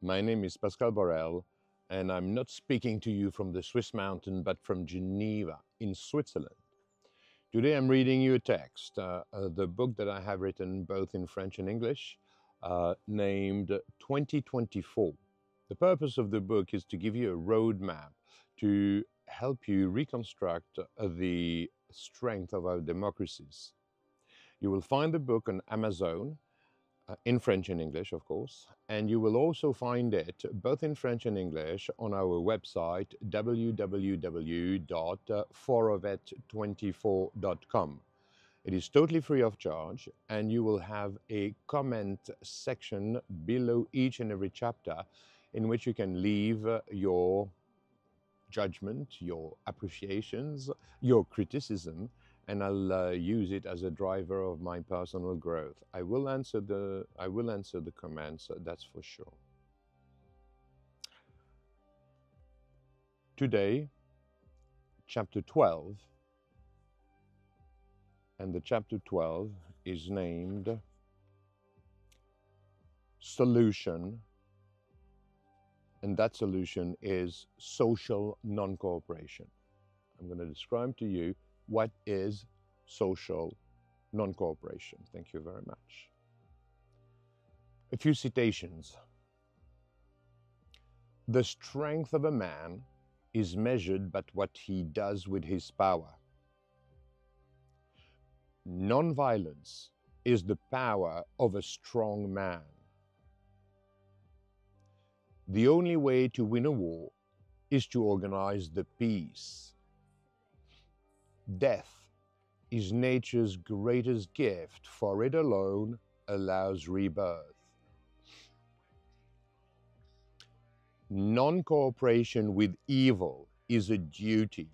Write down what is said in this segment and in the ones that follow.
My name is Pascal Borel, and I'm not speaking to you from the Swiss mountain, but from Geneva in Switzerland. Today I'm reading you a text, the book that I have written both in French and English, named 2024. The purpose of the book is to give you a roadmap to help you reconstruct the strength of our democracies. You will find the book on Amazon, in French and English, of course, and you will also find it both in French and English on our website www.forovet24.com. It is totally free of charge, and you will have a comment section below each and every chapter in which you can leave your judgment, your appreciations, your criticism, and I'll use it as a driver of my personal growth. I will answer the comments, that's for sure. Today, chapter 12, and the chapter 12 is named Solution, and that solution is social non-cooperation. I'm going to describe to you what is social non-cooperation. Thank you very much. A few citations. The strength of a man is measured by what he does with his power. Non-violence is the power of a strong man. The only way to win a war is to organize the peace. Death is nature's greatest gift, for it alone allows rebirth. Non-cooperation with evil is a duty,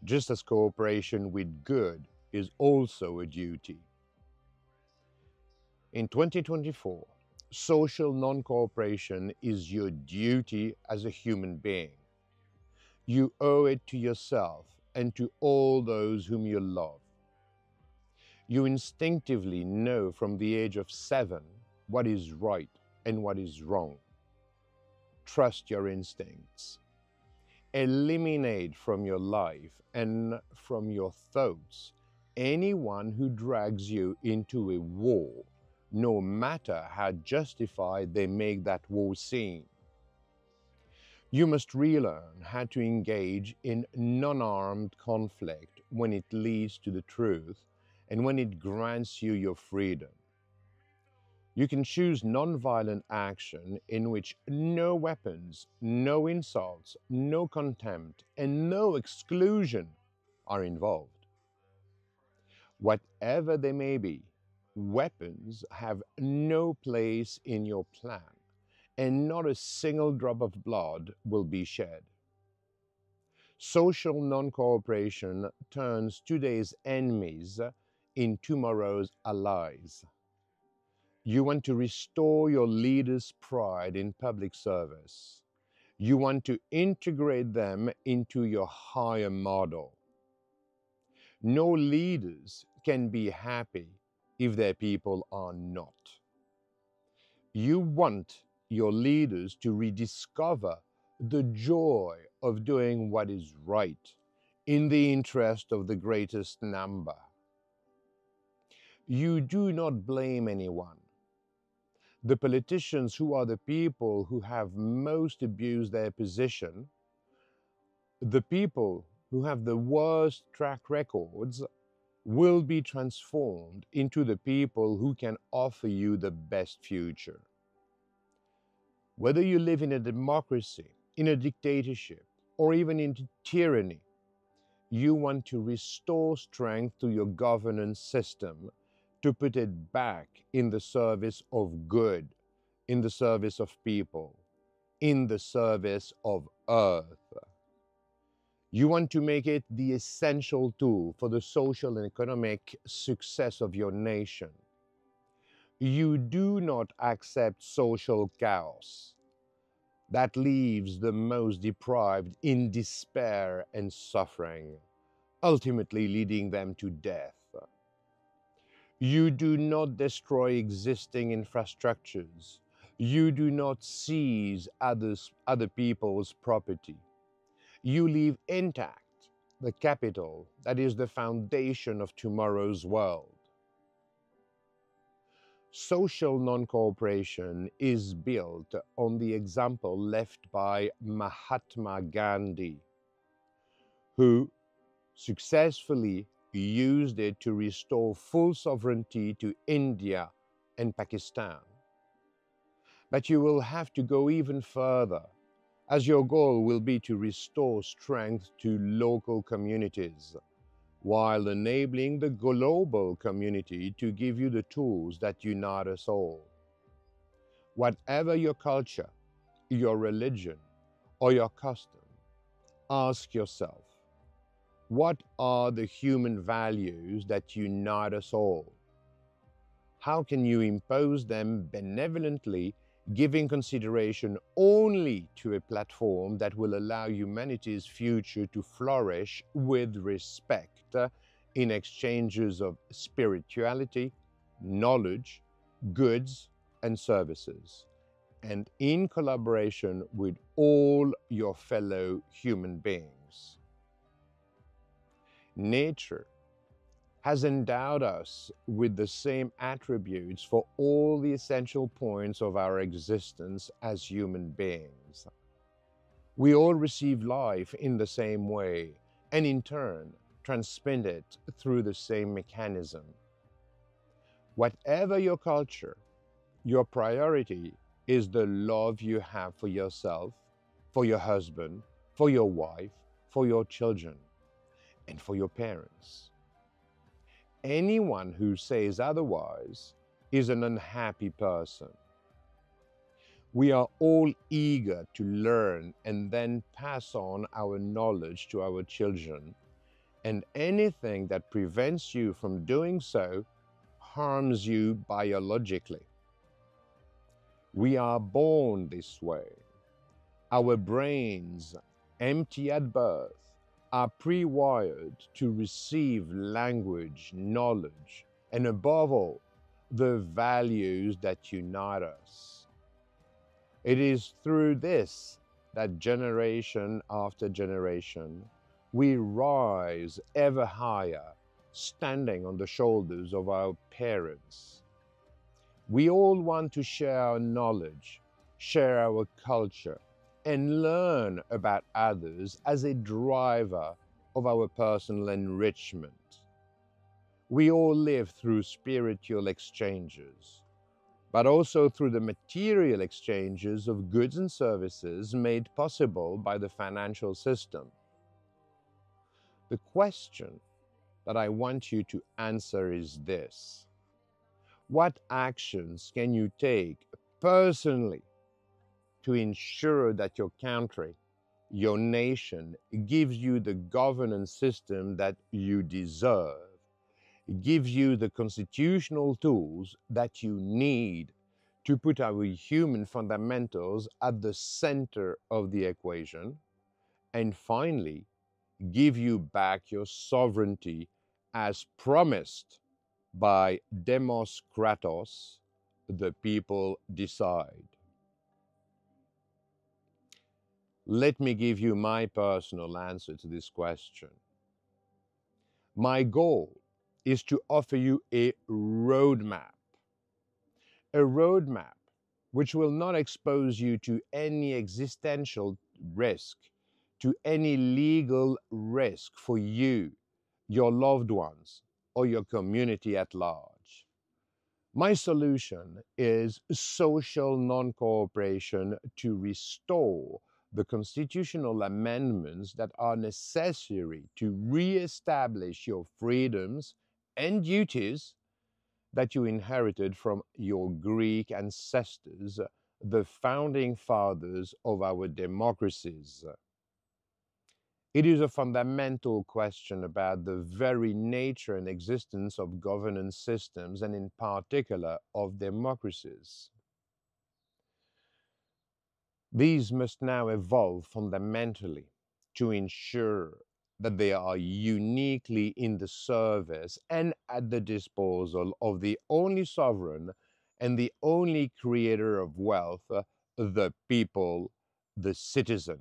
just as cooperation with good is also a duty. In 2024, social non-cooperation is your duty as a human being. You owe it to yourself and to all those whom you love. You instinctively know from the age of 7 what is right and what is wrong. Trust your instincts. Eliminate from your life and from your thoughts anyone who drags you into a war, no matter how justified they make that war seem. You must relearn how to engage in non-armed conflict when it leads to the truth and when it grants you your freedom. You can choose non-violent action in which no weapons, no insults, no contempt, and no exclusion are involved. Whatever they may be, weapons have no place in your plan, and not a single drop of blood will be shed. Social non-cooperation turns today's enemies in tomorrow's allies. You want to restore your leaders' pride in public service. You want to integrate them into your higher model. No leaders can be happy if their people are not. You want your leaders to rediscover the joy of doing what is right in the interest of the greatest number. You do not blame anyone. The politicians, who are the people who have most abused their position, the people who have the worst track records, will be transformed into the people who can offer you the best future. Whether you live in a democracy, in a dictatorship, or even in tyranny, you want to restore strength to your governance system to put it back in the service of good, in the service of people, in the service of earth. You want to make it the essential tool for the social and economic success of your nation. You do not accept social chaos that leaves the most deprived in despair and suffering, ultimately leading them to death. You do not destroy existing infrastructures, You do not seize other people's property. You leave intact the capital that is the foundation of tomorrow's world. Social non-cooperation is built on the example left by Mahatma Gandhi, who successfully used it to restore full sovereignty to India and Pakistan. But you will have to go even further, as your goal will be to restore strength to local communities, while enabling the global community to give you the tools that unite us all. Whatever your culture, your religion, or your custom, ask yourself, what are the human values that unite us all? How can you impose them benevolently, giving consideration only to a platform that will allow humanity's future to flourish with respect in exchanges of spirituality, knowledge, goods, and services, and in collaboration with all your fellow human beings? Nature has endowed us with the same attributes for all the essential points of our existence as human beings. We all receive life in the same way, and in turn transmit it through the same mechanism. Whatever your culture, your priority is the love you have for yourself, for your husband, for your wife, for your children, and for your parents. Anyone who says otherwise is an unhappy person. We are all eager to learn and then pass on our knowledge to our children, and anything that prevents you from doing so harms you biologically. We are born this way. Our brains, empty at birth, are pre-wired to receive language, knowledge, and above all, the values that unite us. It is through this that generation after generation, we rise ever higher, standing on the shoulders of our parents. We all want to share our knowledge, share our culture, and learn about others as a driver of our personal enrichment. We all live through spiritual exchanges, but also through the material exchanges of goods and services made possible by the financial system. The question that I want you to answer is this: what actions can you take personally to ensure that your country, your nation, gives you the governance system that you deserve, gives you the constitutional tools that you need to put our human fundamentals at the center of the equation, and finally, give you back your sovereignty as promised by Demos Kratos, the people decide? Let me give you my personal answer to this question. My goal is to offer you a roadmap which will not expose you to any existential risk, to any legal risk for you, your loved ones, or your community at large. My solution is social non-cooperation to restore the constitutional amendments that are necessary to re-establish your freedoms and duties that you inherited from your Greek ancestors, the founding fathers of our democracies. It is a fundamental question about the very nature and existence of governance systems, and in particular of democracies. These must now evolve fundamentally to ensure that they are uniquely in the service and at the disposal of the only sovereign and the only creator of wealth, the people, the citizen.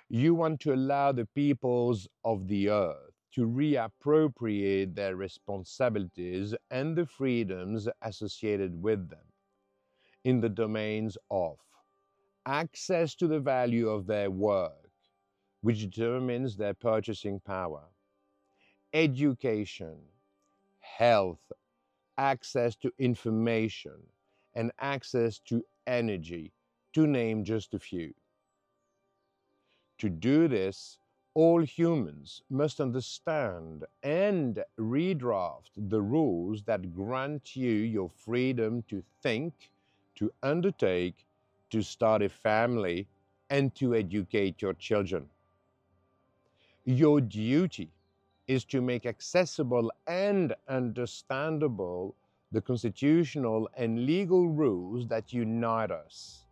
You want to allow the peoples of the earth to reappropriate their responsibilities and the freedoms associated with them in the domains of access to the value of their work, which determines their purchasing power, education, health, access to information, and access to energy, to name just a few. To do this, all humans must understand and redraft the rules that grant you your freedom to think, to undertake, to start a family, and to educate your children. Your duty is to make accessible and understandable the constitutional and legal rules that unite us.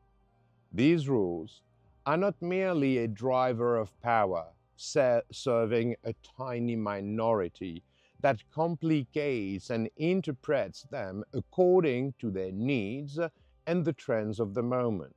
These rules are not merely a driver of power serving a tiny minority that complicates and interprets them according to their needs and the trends of the moment.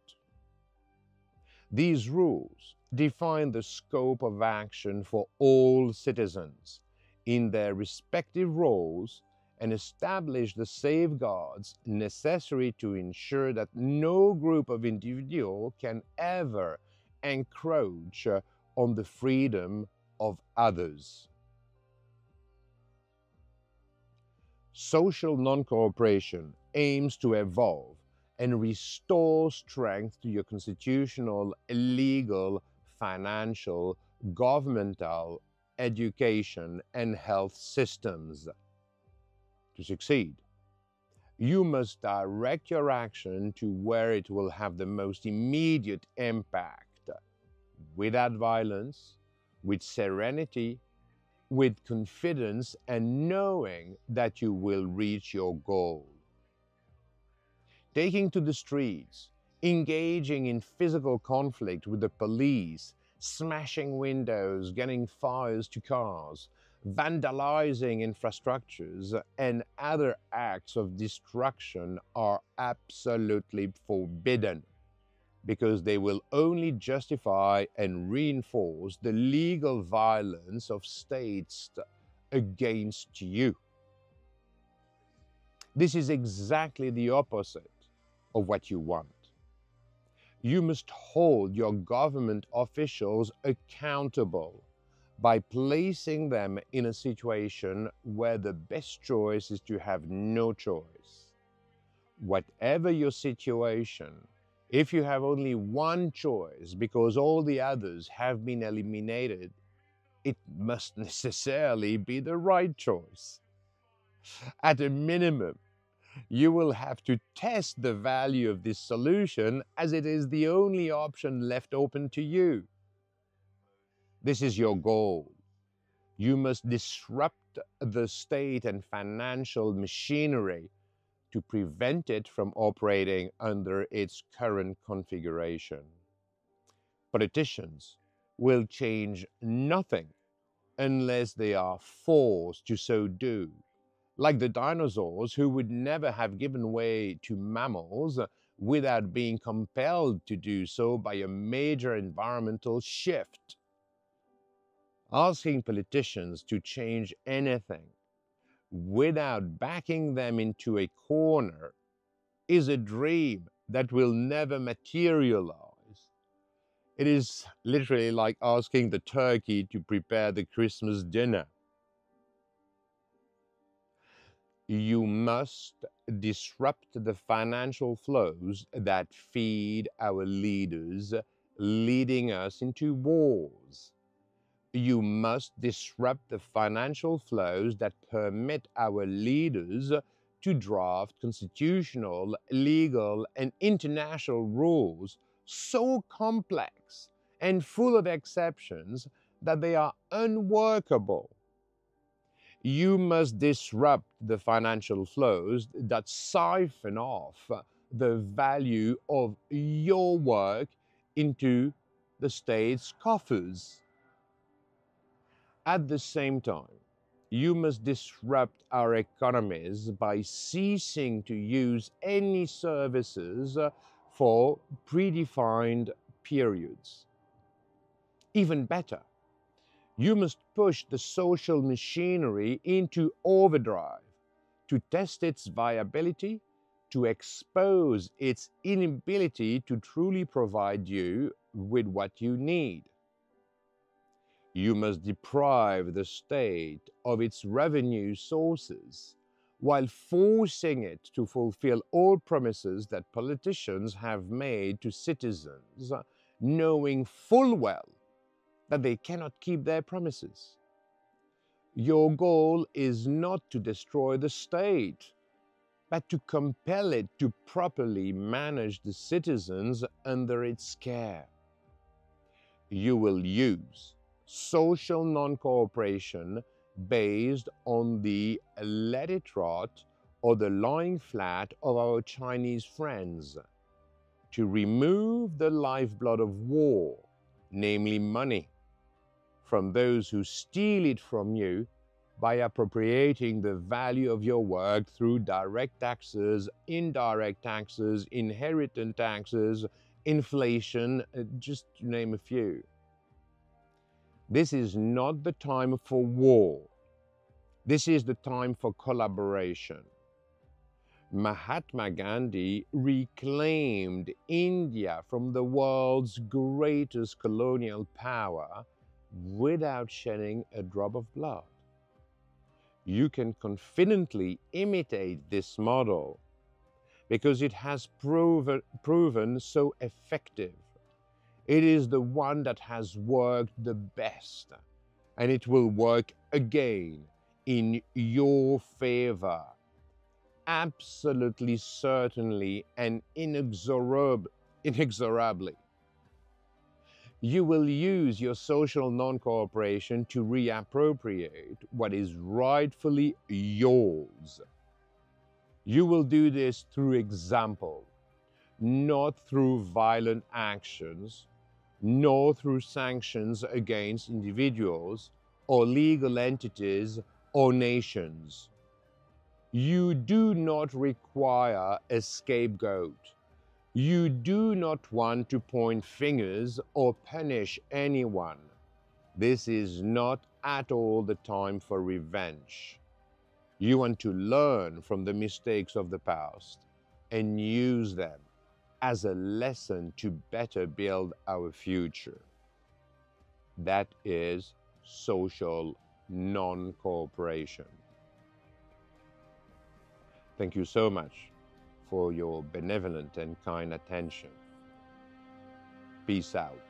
These rules define the scope of action for all citizens in their respective roles and establish the safeguards necessary to ensure that no group of individuals can ever encroach on the freedom of others. Social non-cooperation aims to evolve and restore strength to your constitutional, legal, financial, governmental, education, and health systems. To succeed, you must direct your action to where it will have the most immediate impact, without violence, with serenity, with confidence, and knowing that you will reach your goal. Taking to the streets, engaging in physical conflict with the police, smashing windows, getting fires to cars, vandalizing infrastructures, and other acts of destruction are absolutely forbidden, because they will only justify and reinforce the legal violence of states against you. This is exactly the opposite of what you want. You must hold your government officials accountable by placing them in a situation where the best choice is to have no choice. Whatever your situation, if you have only one choice because all the others have been eliminated, it must necessarily be the right choice. At a minimum, you will have to test the value of this solution, as it is the only option left open to you. This is your goal. You must disrupt the state and financial machinery to prevent it from operating under its current configuration. Politicians will change nothing unless they are forced to so do, like the dinosaurs who would never have given way to mammals without being compelled to do so by a major environmental shift. Asking politicians to change anything without backing them into a corner is a dream that will never materialize. It is literally like asking the turkey to prepare the Christmas dinner. You must disrupt the financial flows that feed our leaders, leading us into wars. You must disrupt the financial flows that permit our leaders to draft constitutional, legal, and international rules so complex and full of exceptions that they are unworkable. You must disrupt the financial flows that siphon off the value of your work into the state's coffers. At the same time, You must disrupt our economies by ceasing to use any services for predefined periods. Even better, you must push the social machinery into overdrive to test its viability, to expose its inability to truly provide you with what you need. You must deprive the state of its revenue sources while forcing it to fulfill all promises that politicians have made to citizens, knowing full well that they cannot keep their promises. Your goal is not to destroy the state, but to compel it to properly manage the citizens under its care. You will use social non-cooperation based on the let it rot or the lying flat of our Chinese friends to remove the lifeblood of war, namely money, from those who steal it from you by appropriating the value of your work through direct taxes, indirect taxes, inheritance taxes, inflation, just to name a few. This is not the time for war. This is the time for collaboration. Mahatma Gandhi reclaimed India from the world's greatest colonial power without shedding a drop of blood. You can confidently imitate this model because it has proven so effective. It is the one that has worked the best, and it will work again in your favor. Absolutely, certainly, and inexorably. You will use your social non-cooperation to reappropriate what is rightfully yours. You will do this through example, not through violent actions, nor through sanctions against individuals or legal entities or nations. You do not require a scapegoat. You do not want to point fingers or punish anyone. This is not at all the time for revenge. You want to learn from the mistakes of the past and use them as a lesson to better build our future. That is social non-cooperation. Thank you so much for your benevolent and kind attention. Peace out.